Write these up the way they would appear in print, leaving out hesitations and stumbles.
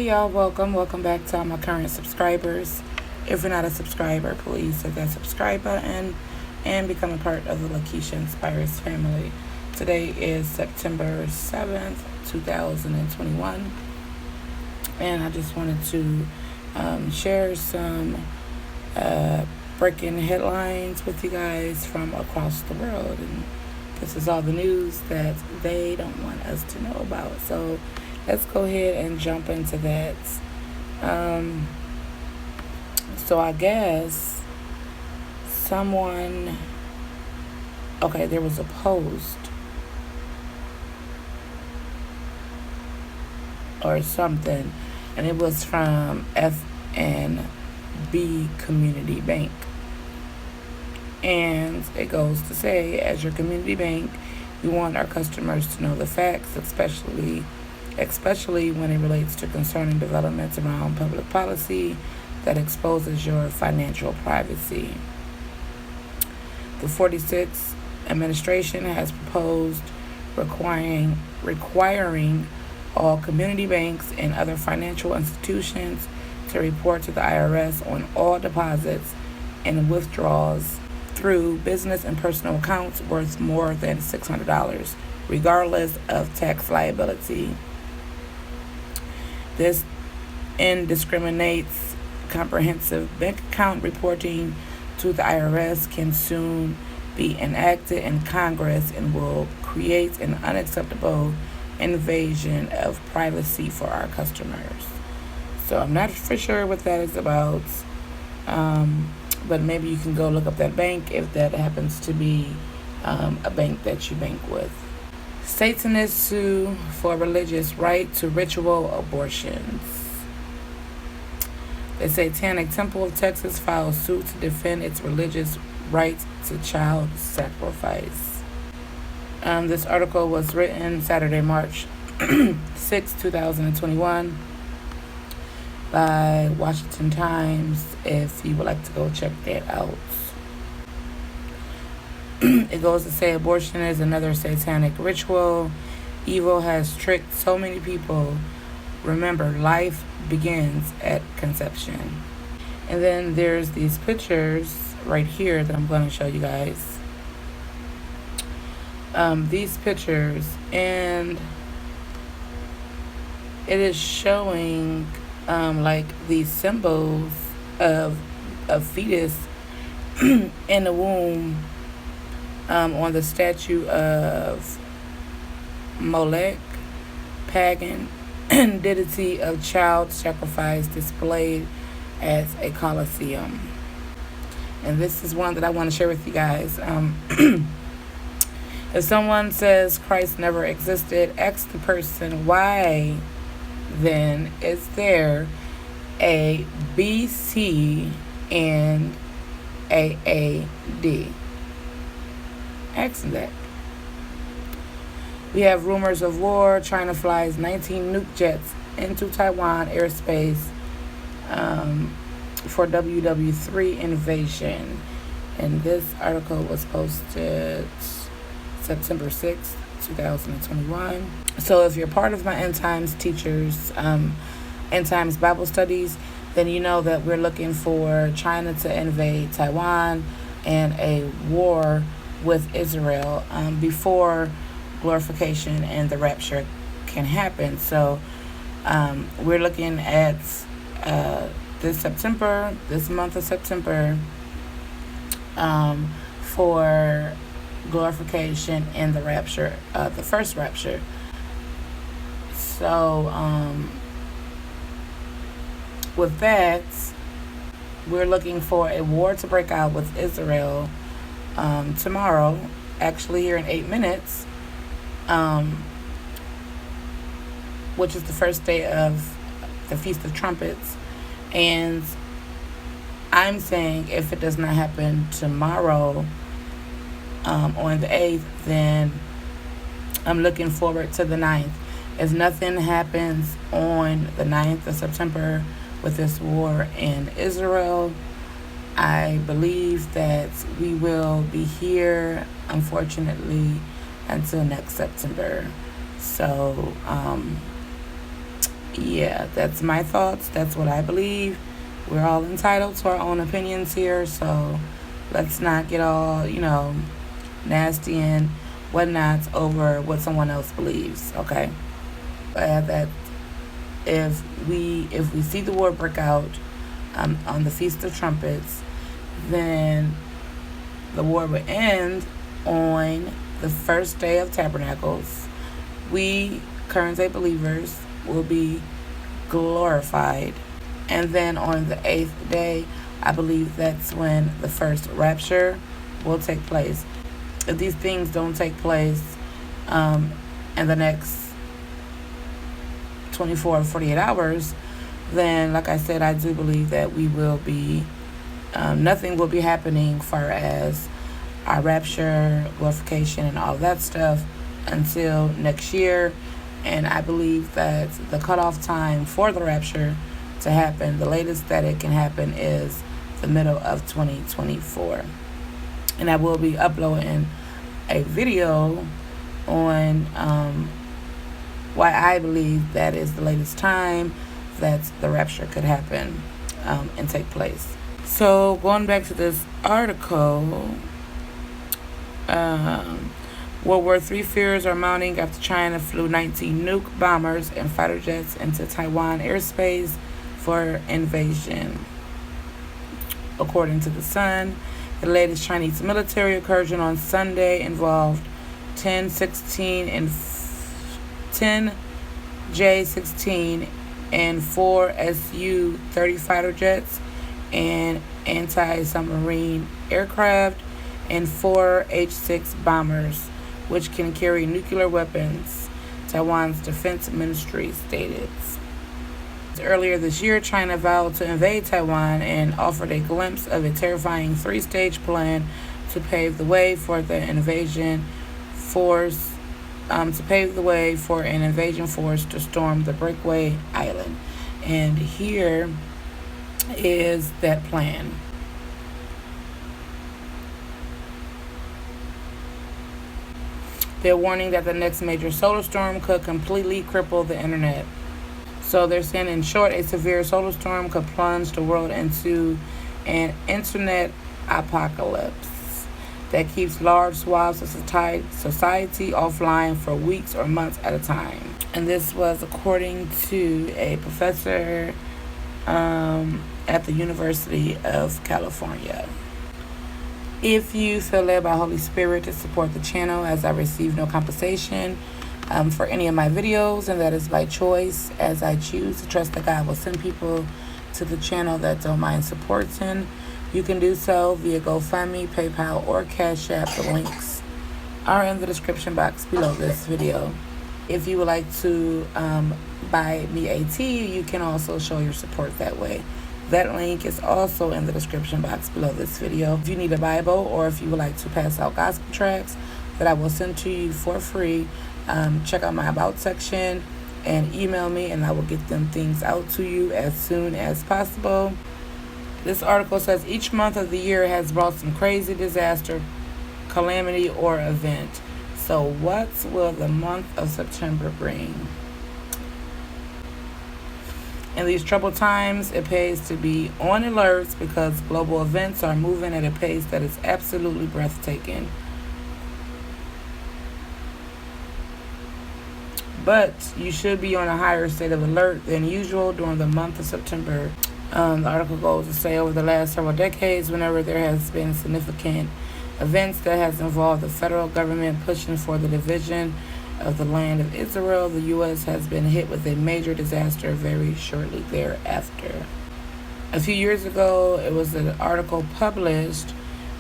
Hey y'all, welcome back to all my current subscribers. If you're not a subscriber, please hit that subscribe button and become a part of the Lakeisha Inspires family. Today is September 7th, 2021, and I just wanted to share some breaking headlines with you guys from across the world. And this is all the news that they don't want us to know about. So let's go ahead and jump into that. So I guess there was a post or something, and it was from FNB Community Bank. And it goes to say, as your community bank, we want our customers to know the facts, especially when it relates to concerning developments around public policy that exposes your financial privacy. The 46th administration has proposed requiring all community banks and other financial institutions to report to the IRS on all deposits and withdrawals through business and personal accounts worth more than $600, regardless of tax liability. This indiscriminates comprehensive bank account reporting to the IRS can soon be enacted in Congress and will create an unacceptable invasion of privacy for our customers. So I'm not for sure what that is about, but maybe you can go look up that bank if that happens to be a bank that you bank with. Satanists sue for religious right to ritual abortions. The Satanic Temple of Texas files suit to defend its religious right to child sacrifice. This article was written Saturday, March 6, 2021 by Washington Times, if you would like to go check that out. It goes to say abortion is another satanic ritual. Evil has tricked so many people. Remember, life begins at conception. And then there's these pictures right here that I'm going to show you guys. These pictures, and it is showing like these symbols of a fetus in the womb on the statue of Molech, pagan deity of child sacrifice displayed as a Colosseum. And this is one that I want to share with you guys. If someone says Christ never existed, ask the person, why then is there a BC and a AD? Ask them that. We have rumors of war. China flies 19 nuke jets into Taiwan airspace for WW3 invasion. And this article was posted September 6th, 2021. So if you're part of my End Times teachers, End Times Bible studies, then you know that we're looking for China to invade Taiwan and a war with Israel before glorification and the rapture can happen. So we're looking at this month of September, for glorification and the rapture, the first rapture. So with that, we're looking for a war to break out with Israel tomorrow, actually here in 8 minutes, which is the first day of the Feast of Trumpets. And I'm saying if it does not happen tomorrow, on the 8th, then I'm looking forward to the 9th. If nothing happens on the 9th of September with this war in Israel, I believe that we will be here, unfortunately, until next September. So Yeah, that's my thoughts. That's what I believe. We're all entitled to our own opinions here, so let's not get all, nasty and whatnot over what someone else believes, okay? That if we see the war break out on the Feast of Trumpets, then the war would end on the first day of Tabernacles. We current day believers will be glorified. And then on the 8th day, I believe that's when the first rapture will take place. If these things don't take place in the next 24 or 48 hours, then, like I said, I do believe that we will be, nothing will be happening far as our rapture, glorification, and all that stuff until next year. And I believe that the cutoff time for the rapture to happen, the latest that it can happen, is the middle of 2024. And I will be uploading a video on why I believe that is the latest time that the rapture could happen and take place. So going back to this article, World War III fears are mounting after China flew 19 nuke bombers and fighter jets into Taiwan airspace for invasion. According to The Sun, the latest Chinese military incursion on Sunday involved 10 J-16 and 4 Su-30 fighter jets and anti-submarine aircraft and 4 H-6 bombers, which can carry nuclear weapons, Taiwan's defense ministry stated. Earlier this year, China vowed to invade Taiwan and offered a glimpse of a terrifying 3-stage plan to pave the way for an invasion force to storm the breakaway island. And here is that plan. They're warning that the next major solar storm could completely cripple the internet. So they're saying, in short, a severe solar storm could plunge the world into an internet apocalypse that keeps large swaths of society offline for weeks or months at a time. And this was according to a professor at the University of California. If you feel led by Holy Spirit to support the channel, as I receive no compensation for any of my videos, and that is by choice, as I choose to trust that God will send people to the channel that don't mind supporting, you can do so via GoFundMe, PayPal, or Cash App. The links are in the description box below this video. If you would like to buy me a tea, you can also show your support that way. That link is also in the description box below this video. If you need a Bible, or if you would like to pass out gospel tracts that I will send to you for free, check out my About section and email me, and I will get them things out to you as soon as possible. This article says each month of the year has brought some crazy disaster, calamity, or event. So what will the month of September bring? In these troubled times, it pays to be on alert because global events are moving at a pace that is absolutely breathtaking. But you should be on a higher state of alert than usual during the month of September. The article goes to say, over the last several decades, whenever there has been significant events that has involved the federal government pushing for the division of the land of Israel, the U.S. has been hit with a major disaster very shortly thereafter. A few years ago, it was an article published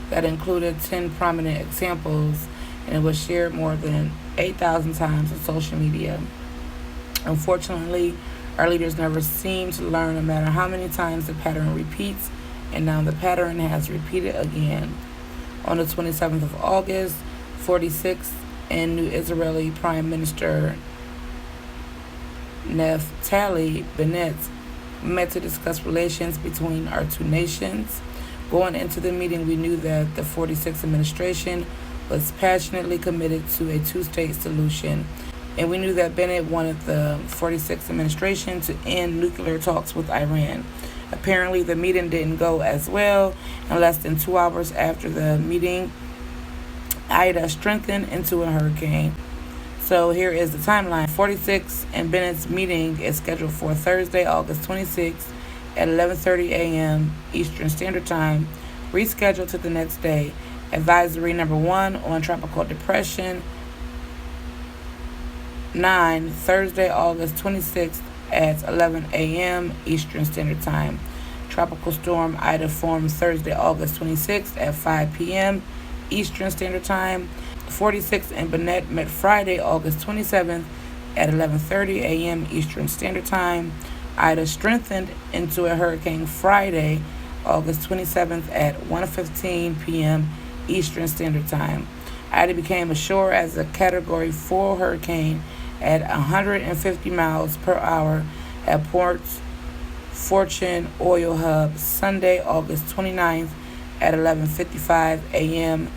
that included 10 prominent examples, and it was shared more than 8,000 times on social media. Unfortunately, our leaders never seem to learn, no matter how many times the pattern repeats, and now the pattern has repeated again. On the 27th of August, 46th and new Israeli Prime Minister Naftali Bennett met to discuss relations between our two nations. Going into the meeting, we knew that the 46th administration was passionately committed to a two-state solution. And we knew that Bennett wanted the 46th administration to end nuclear talks with Iran. Apparently, the meeting didn't go as well, and less than 2 hours after the meeting, Ida strengthened into a hurricane. So here is the timeline. 46 and Bennett's meeting is scheduled for Thursday, August 26th at 11:30 a.m. Eastern Standard Time, rescheduled to the next day. Advisory number 1 on tropical depression. 9, Thursday, August 26th at 11 a.m. Eastern Standard Time. Tropical storm Ida formed Thursday, August 26th at 5 p.m. Eastern Standard Time. 46 and Bennett met Friday, August 27th at 11:30 a.m. Eastern Standard Time. Ida strengthened into a hurricane Friday, August 27th at 1:15 p.m. Eastern Standard Time. Ida became ashore as a Category 4 hurricane at 150 miles per hour at Port Fortune Oil Hub Sunday, August 29th at 11:55 a.m.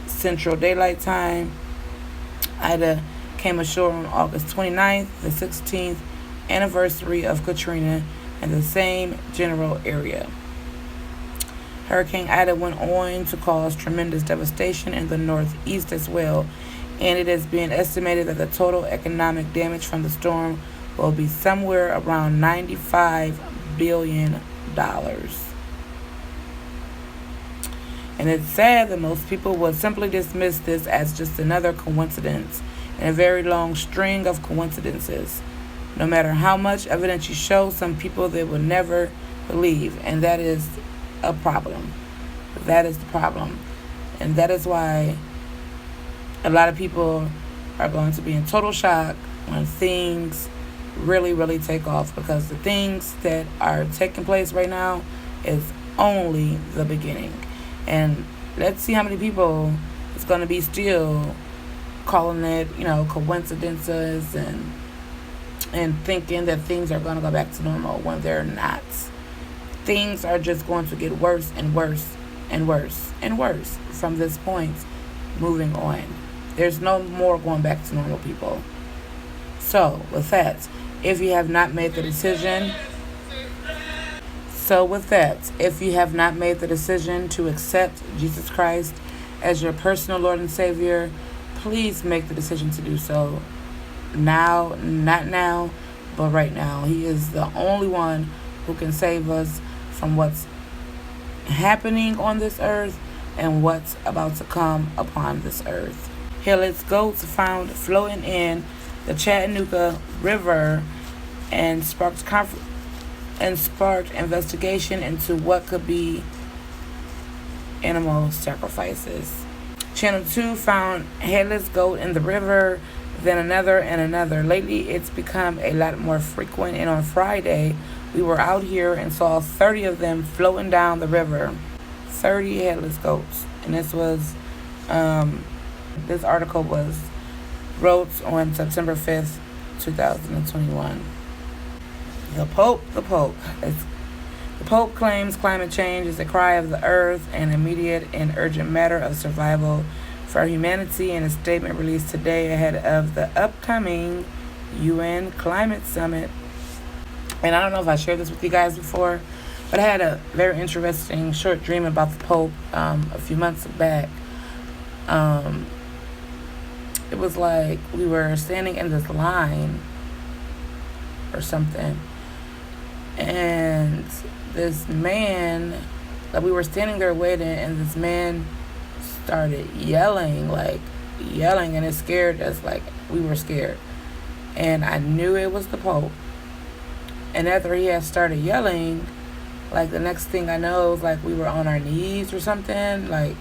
Central Daylight Time. Ida came ashore on August 29th, the 16th anniversary of Katrina, in the same general area. Hurricane Ida went on to cause tremendous devastation in the Northeast as well, and it is being estimated that the total economic damage from the storm will be somewhere around $95 billion. And it's sad that most people will simply dismiss this as just another coincidence in a very long string of coincidences. No matter how much evidence you show, some people they will never believe, and that is a problem. That is the problem. And that is why a lot of people are going to be in total shock when things really, really take off, because the things that are taking place right now is only the beginning. And let's see how many people is going to be still calling it, coincidences and thinking that things are going to go back to normal when they're not. Things are just going to get worse and worse and worse and worse from this point moving on. There's no more going back to normal, people. So, with that, if you have not made the decision to accept Jesus Christ as your personal Lord and Savior, please make the decision to do so now, not now, but right now. He is the only one who can save us from what's happening on this earth and what's about to come upon this earth. Headless goats found floating in the Chattanooga River and sparked investigation into what could be animal sacrifices. Channel 2 found headless goat in the river, then another and another. Lately, it's become a lot more frequent, and on Friday, we were out here and saw 30 of them floating down the river. 30 headless goats. And this was, this article was wrote on September 5th, 2021. The Pope. The Pope claims climate change is a cry of the earth, an immediate and urgent matter of survival for humanity, in a statement released today ahead of the upcoming UN Climate Summit. And I don't know if I shared this with you guys before, but I had a very interesting short dream about the Pope a few months back. It was like we were standing in this line or something, and this man, like, we were standing there waiting, and this man started yelling, and it scared us, like we were scared. And I knew it was the Pope. And after he had started yelling, like, the next thing I know, it was like we were on our knees or something, like,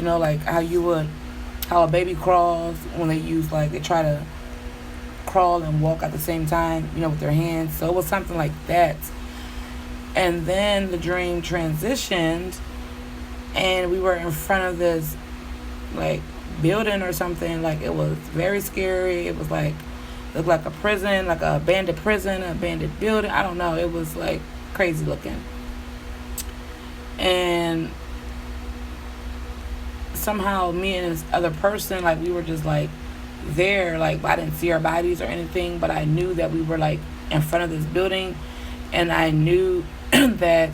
like how a baby crawls when they try to crawl and walk at the same time, with their hands. So it was something like that. And then the dream transitioned, and we were in front of this, like, building or something. Like, it was very scary. It was like, looked like a prison, like a abandoned prison, an abandoned building. I don't know. It was, like, crazy looking. And somehow me and this other person, like, we were just, like, there. Like, I didn't see our bodies or anything, but I knew that we were like in front of this building, and I knew that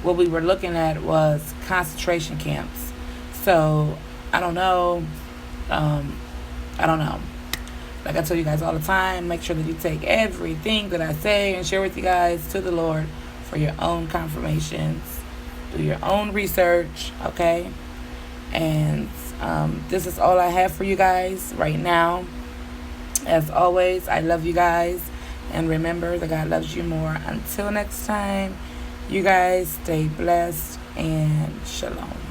what we were looking at was concentration camps. So I don't know. I don't know. Like I tell you guys all the time, make sure that you take everything that I say and share with you guys to the Lord for your own confirmations. Do your own research, okay? And this is all I have for you guys right now. As always, I love you guys. And remember that God loves you more. Until next time, you guys stay blessed and shalom.